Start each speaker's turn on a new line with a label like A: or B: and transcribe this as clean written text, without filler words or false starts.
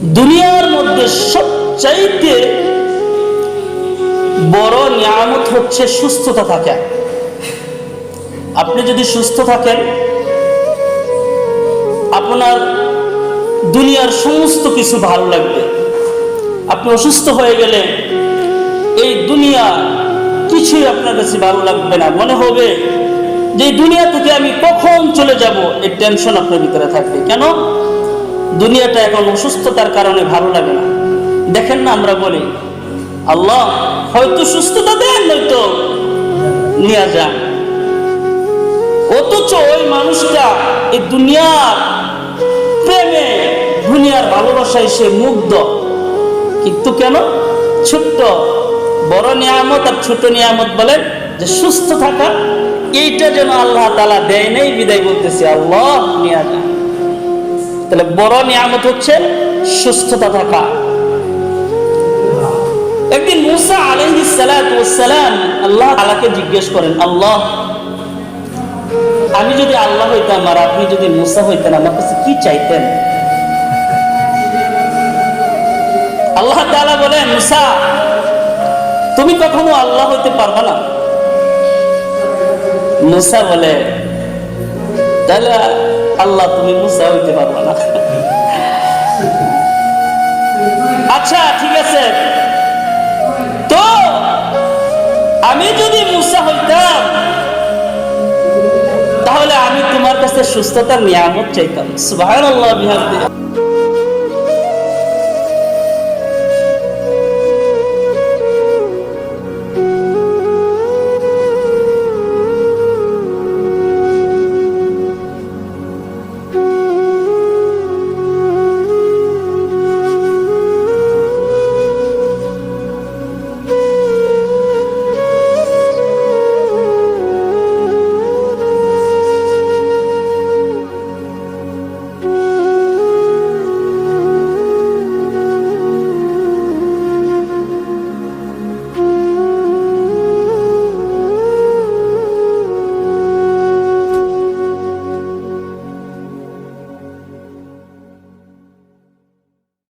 A: দুনিয়ার মধ্যে সবচাইতে বড় নিয়ামত হচ্ছে সুস্থতা থাকা। আপনি যদি সুস্থ থাকেন, আপনার দুনিয়ার সমস্ত কিছু ভালো লাগবে। আপনি অসুস্থ হয়ে গেলে এই দুনিয়া কিছুই আপনার কাছে ভালো লাগবে না। মনে হবে যে এই দুনিয়া থেকে আমি কখন চলে যাব, এই টেনশন আপনার ভিতরে থাকবে। কেন? দুনিয়াটা এখন অসুস্থতার কারণে ভালো লাগে না। দেখেন না, আমরা বলি আল্লাহ হয়তো সুস্থতা দেন, নয়তো নিয়ে যান। অথচ ওই মানুষটা এই দুনিয়ার প্রেমে, দুনিয়ার ভালোবাসায় সে মুগ্ধ। কিন্তু কেন? ছোট্ট বড় নিয়ামত আর ছোট নিয়ামত বলেন যে সুস্থ থাকা, এইটা যেন আল্লাহ তাআলা দেয় নাই, বিদায় বলতেছে আল্লাহ নিয়ে যান। তাহলে বড় নিয়ামত হচ্ছে সুস্থতা থাকা। একদিন মুসা আলাইহিস সালাতু ওয়াস সালাম আল্লাহ তাআলাকে জিজ্ঞেস করেন, আল্লাহ আমি যদি আল্লাহ হইতাম আর আপনি যদি মুসা হইতেন, আমার কাছে কি চাইতেন? আল্লাহ তাআলা বলেন, মুসা তুমি কখনো আল্লাহ হইতে পারবে না। মুসা বলে, তাহলে আল্লাহ তুমি মুসা হইতে পারবে না। আচ্ছা ঠিক আছে, তো আমি যদি মুসা হইতাম তাহলে আমি তোমার কাছে সুস্থতার নিয়ামত চাইতাম। সুবহানাল্লাহ বিহামদিহি।